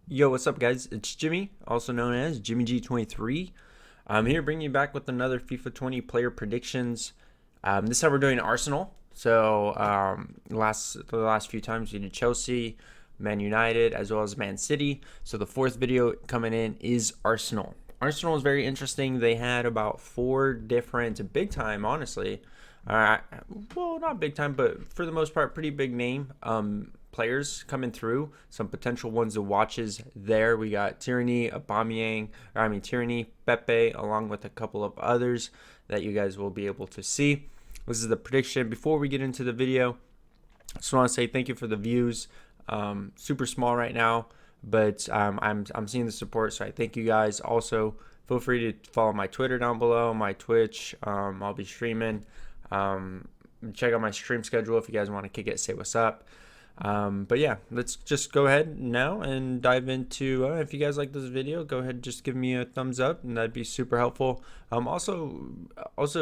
Yo, what's up, guys? It's Jimmy, also known as Jimmy G23. I'm here bringing you back with another FIFA 20 player predictions. This time we're doing Arsenal. So the last few times we did Chelsea, Man United, as well as Man City. So the fourth video coming in is Arsenal. Arsenal is very interesting. They had about four different big time, honestly. Well, not big time, but for the most part, pretty big name players coming through. Some potential ones to watches there. We got Tierney, Tierney, Pepe, along with a couple of others that you guys will be able to see. This is the prediction. Before we get into the video, I just want to say thank you for the views. Super small right now, but I'm seeing the support, so I thank you guys. Also, feel free to follow my Twitter down below, my Twitch. I'll be streaming. Check out my stream schedule if you guys want to kick it, say what's up. But yeah, let's just go ahead now and dive into, if you guys like this video, go ahead and just give me a thumbs up, and that'd be super helpful. Also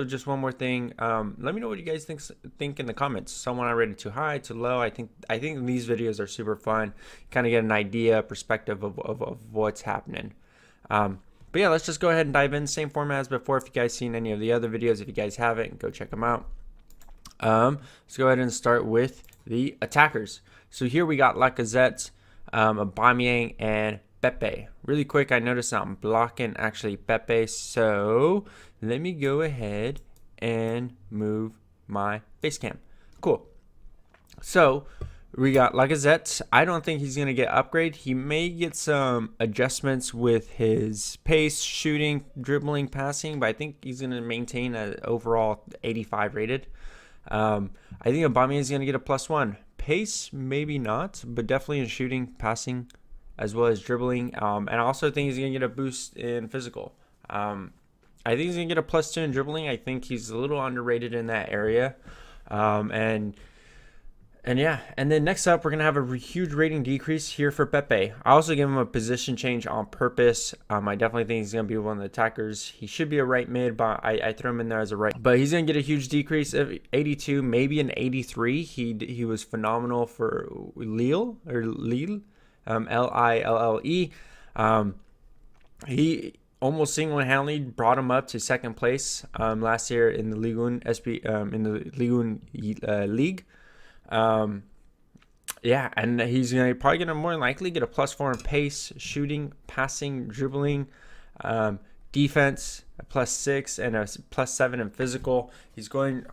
just one more thing, let me know what you guys think in the comments. Someone I rated too high, too low. I think these videos are super fun, kind of get an idea, perspective of what's happening. But yeah, let's just go ahead and dive in. Same format as before. If you guys seen any of the other videos, if you guys haven't, go check them out. Let's go ahead and start with the attackers. So here we got Lacazette, Aubameyang, and Pepe. Really quick, I noticed I'm blocking actually Pepe, so let me go ahead and move my base cam. Cool. So we got Lacazette. I don't think he's going to get upgrade. He may get some adjustments with his pace, shooting, dribbling, passing, but I think he's going to maintain an overall 85 rated. I think Aubameyang is going to get a +1. Pace, maybe not, but definitely in shooting, passing, as well as dribbling. And I also think he's going to get a boost in physical. I think he's going to get a +2 in dribbling. I think he's a little underrated in that area. And yeah, and then next up, we're going to have a huge rating decrease here for Pepe. I also give him a position change on purpose. I definitely think he's going to be one of the attackers. He should be a right mid, but I throw him in there as a right. But he's going to get a huge decrease of 82, maybe an 83. He was phenomenal for Lille, Lille. He almost single-handedly brought him up to second place last year in the Ligue 1 league. Yeah, and he's probably gonna more than likely get a +4 in pace, shooting, passing, dribbling, defense, a +6, and a +7 in physical. He's going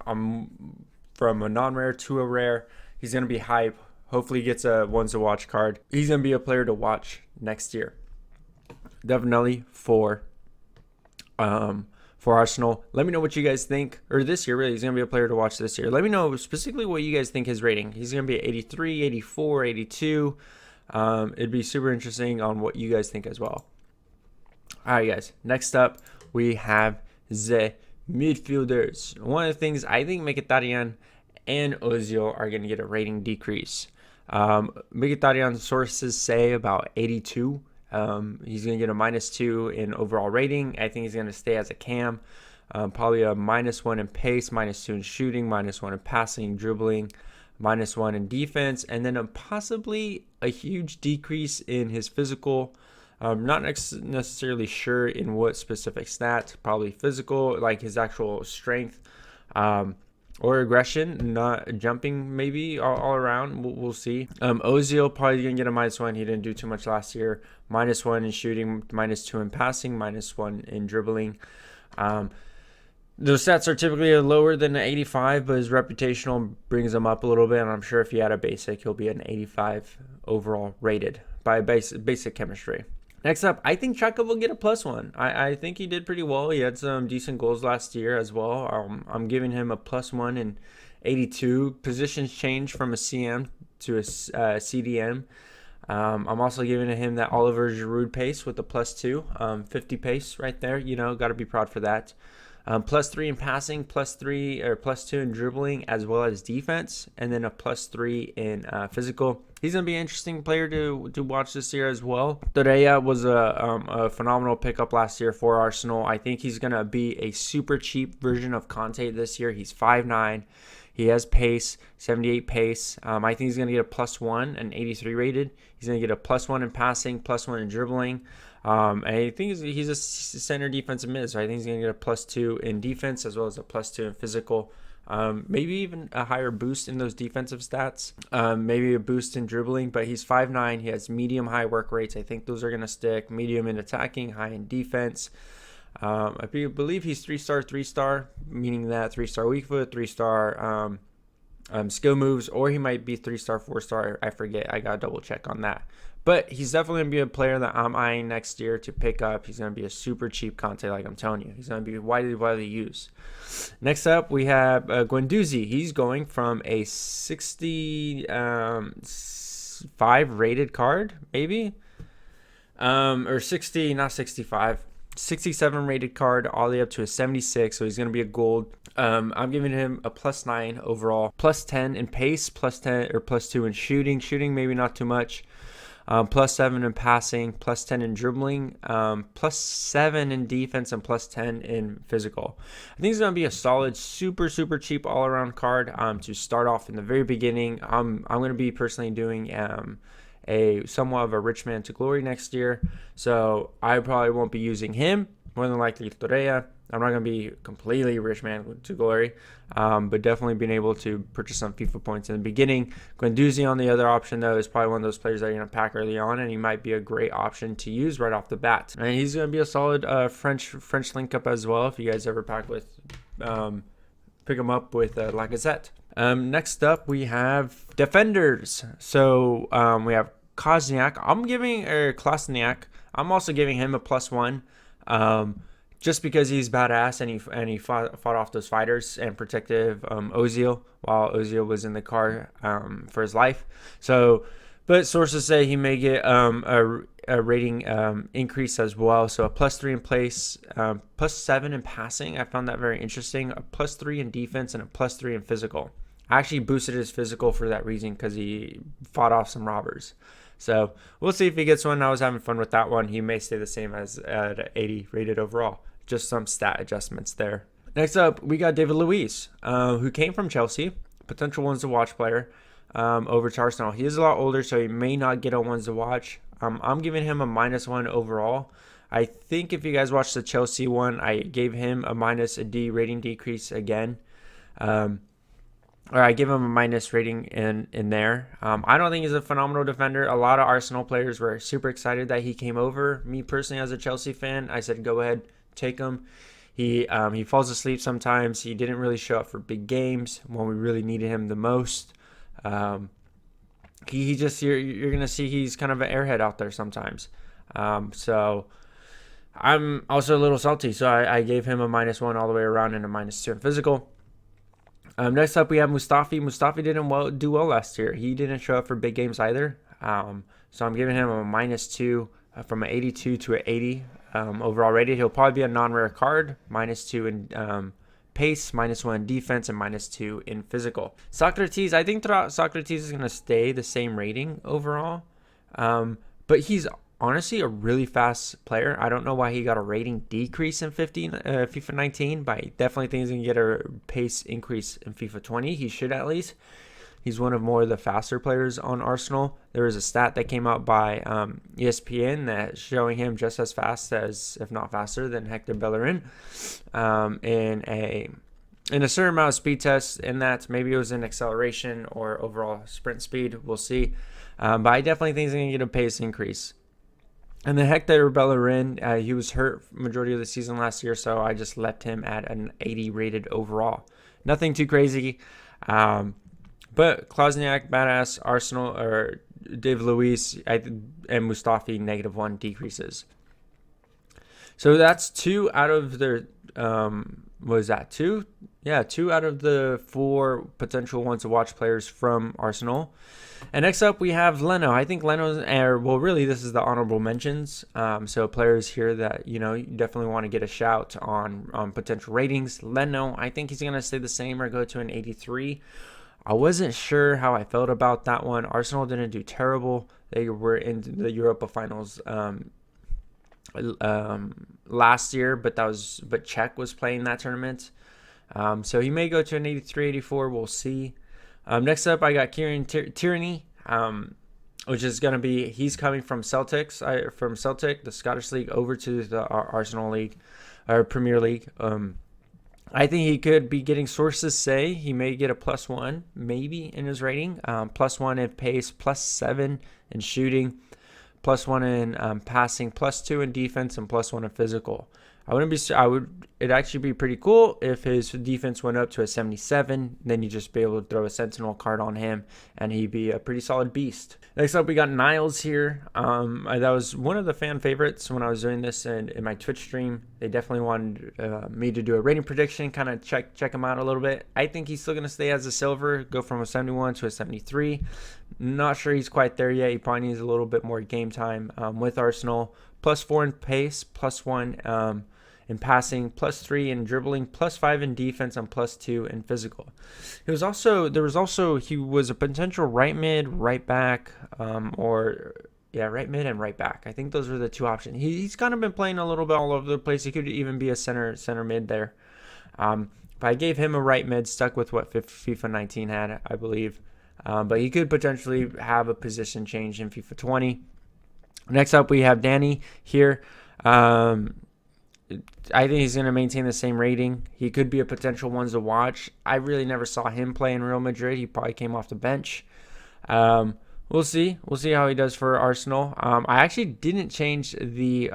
from a non-rare to a rare. He's gonna be hype. Hopefully he gets a ones to watch card. He's gonna be a player to watch next year. Definitely for Arsenal. Let me know what you guys think, or this year really. He's going to be a player to watch this year. Let me know specifically what you guys think his rating. He's going to be 83, 84, 82. It'd be super interesting on what you guys think as well. All right, guys. Next up, we have the midfielders. One of the things I think Mkhitaryan and Ozil are going to get a rating decrease. Mkhitaryan's sources say about 82. He's going to get a -2 in overall rating. I think he's going to stay as a cam. Probably a -1 in pace, -2 in shooting, -1 in passing, dribbling, -1 in defense, and then possibly a huge decrease in his physical. Not necessarily sure in what specific stat. Probably physical, like his actual strength. Or aggression, not jumping, maybe all around. We'll see. Ozil probably gonna get a -1. He didn't do too much last year. -1 in shooting, -2 in passing, -1 in dribbling. Those stats are typically lower than an 85, but his reputational brings him up a little bit. And I'm sure if he had a basic, he'll be an 85 overall rated by basic chemistry. Next up, I think Chaka will get a +1. I think he did pretty well. He had some decent goals last year as well. I'm giving him a +1 in 82. Positions change from a CM to a CDM. I'm also giving him that Oliver Giroud pace with a +2. 50 pace right there. Got to be proud for that. +3 in passing, +3 or +2 in dribbling, as well as defense, and then a +3 in physical. He's gonna be an interesting player to watch this year as well. Torreira was a phenomenal pickup last year for Arsenal. I think he's gonna be a super cheap version of Conte this year. He's 5'9". He has pace, 78 pace. I think he's going to get a +1, an 83 rated. He's going to get a +1 in passing, +1 in dribbling. And I think he's a center defensive mid, so I think he's going to get a +2 in defense as well as a +2 in physical. Maybe even a higher boost in those defensive stats. Maybe a boost in dribbling, but he's 5'9". He has medium-high work rates. I think those are going to stick. Medium in attacking, high in defense. I believe he's 3-star, meaning that 3-star weak foot, 3-star skill moves, or he might be 3-star, 4-star. I forget. I got to double check on that. But he's definitely going to be a player that I'm eyeing next year to pick up. He's going to be a super cheap Conte, like I'm telling you. He's going to be widely used. Next up, we have Guendouzi. He's going from a 65 rated card, maybe? Or 60, not 65. 67 rated card all the way up to a 76, so he's going to be a gold. I'm giving him a +9 overall, +10 in pace, +10 or +2 in shooting maybe not too much, +7 in passing, +10 in dribbling, +7 in defense, and +10 in physical. I think it's going to be a solid, super cheap all-around card to start off in the very beginning. I'm going to be personally doing a somewhat of a rich man to glory next year, so I probably won't be using him. More than likely Torreira. I'm not going to be completely rich man to glory, but definitely being able to purchase some FIFA points in the beginning. Guendouzi on the other option, though, is probably one of those players that you're going to pack early on, and he might be a great option to use right off the bat. And he's going to be a solid French link up as well if you guys ever pack with, pick him up with Lacazette. Next up, we have defenders. So we have Kozniak. Klasniak. I'm also giving him a +1. Just because he's badass and he fought off those fighters and protected Ozil while Ozil was in the car for his life. So, but sources say he may get a rating increase as well. So a +3 in place, +7 in passing. I found that very interesting. A +3 in defense and a +3 in physical. I actually boosted his physical for that reason because he fought off some robbers. So we'll see if he gets one. I was having fun with that one. He may stay the same as at 80 rated overall. Just some stat adjustments there. Next up, we got David Luiz, who came from Chelsea, potential ones to watch player, over to Arsenal. He is a lot older, so he may not get a ones to watch. I'm giving him a -1 overall. I think if you guys watched the Chelsea one, I gave him a D rating decrease again. Or I give him a minus rating in there. I don't think he's a phenomenal defender. A lot of Arsenal players were super excited that he came over. Me personally, as a Chelsea fan, I said, go ahead, take him. He falls asleep sometimes. He didn't really show up for big games when we really needed him the most. He just, you're gonna see he's kind of an airhead out there sometimes. So I'm also a little salty. So I gave him a -1 all the way around and a -2 in physical. Next up, we have Mustafi. Mustafi didn't do well last year. He didn't show up for big games either. So I'm giving him a -2 from an 82 to an 80 overall rated. He'll probably be a non-rare card. -2 in pace, -1 in defense, and -2 in physical. Socrates, I think Socrates is going to stay the same rating overall. But he's honestly a really fast player. I don't know why he got a rating decrease in FIFA 19, but I definitely think he's going to get a pace increase in FIFA 20. He should at least. He's one of more of the faster players on Arsenal. There was a stat that came out by ESPN that showing him just as fast as, if not faster, than Hector Bellerin in a certain amount of speed tests. In that, maybe it was in acceleration or overall sprint speed. We'll see. But I definitely think he's going to get a pace increase. And then Hector Bellerin, he was hurt majority of the season last year, so I just left him at an 80 rated overall. Nothing too crazy. But Klasniak, badass, Arsenal, or David Luiz, and Mustafi, -1 decreases. So that's 2 out of the, was that 2? Yeah, 2 out of the 4 potential ones to watch players from Arsenal. And next up, we have Leno. I think Leno's, well, really, this is the honorable mentions. So players here that, you definitely want to get a shout on potential ratings. Leno, I think he's going to stay the same or go to an 83. I wasn't sure how I felt about that one. Arsenal didn't do terrible. They were in the Europa Finals last year, but Czech was playing that tournament. So he may go to an 83, 84. We'll see. Next up, I got Kieran Tierney, which is going to be, he's coming from Celtic, the Scottish League, over to the Arsenal League, or Premier League. I think he could be getting, sources say he may get a +1 maybe in his rating, +1 in pace, +7 in shooting, +1 in passing, +2 in defense, and +1 in physical. It'd actually be pretty cool if his defense went up to a 77. Then you just be able to throw a sentinel card on him, and he'd be a pretty solid beast. Next up, we got Niles here. That was one of the fan favorites when I was doing this in my Twitch stream. They definitely wanted me to do a rating prediction, kind of check him out a little bit. I think he's still going to stay as a silver, go from a 71 to a 73. Not sure he's quite there yet. He probably needs a little bit more game time with Arsenal. +4 in pace, +1 in passing, +3 in dribbling, +5 in defense, and +2 in physical. He was a potential right mid, right back, right mid and right back. I think those were the two options. He's kind of been playing a little bit all over the place. He could even be a center mid there. But I gave him a right mid, stuck with what FIFA 19 had, I believe. But he could potentially have a position change in FIFA 20. Next up, we have Danny here. I think he's going to maintain the same rating. He could be a potential ones to watch. I really never saw him play in Real Madrid. He probably came off the bench. We'll see. We'll see how he does for Arsenal. I actually didn't change the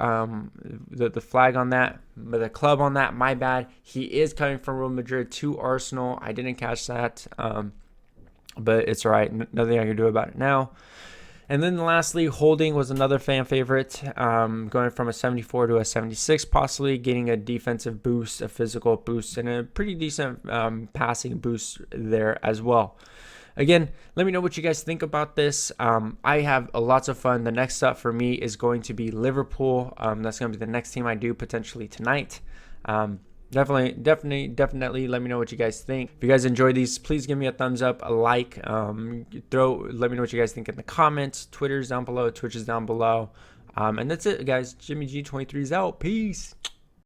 flag on that, but the club on that. My bad. He is coming from Real Madrid to Arsenal. I didn't catch that, but it's all right. Nothing I can do about it now. And then lastly, Holding was another fan favorite, going from a 74 to a 76, possibly getting a defensive boost, a physical boost, and a pretty decent passing boost there as well. Again, let me know what you guys think about this. I have lots of fun. The next up for me is going to be Liverpool. That's going to be the next team I do potentially tonight. Definitely let me know what you guys think. If you guys enjoy these, please give me a thumbs up, a like. Let me know what you guys think in the comments. Twitter's down below, Twitch is down below. And that's it, guys. Jimmy G23 is out. Peace.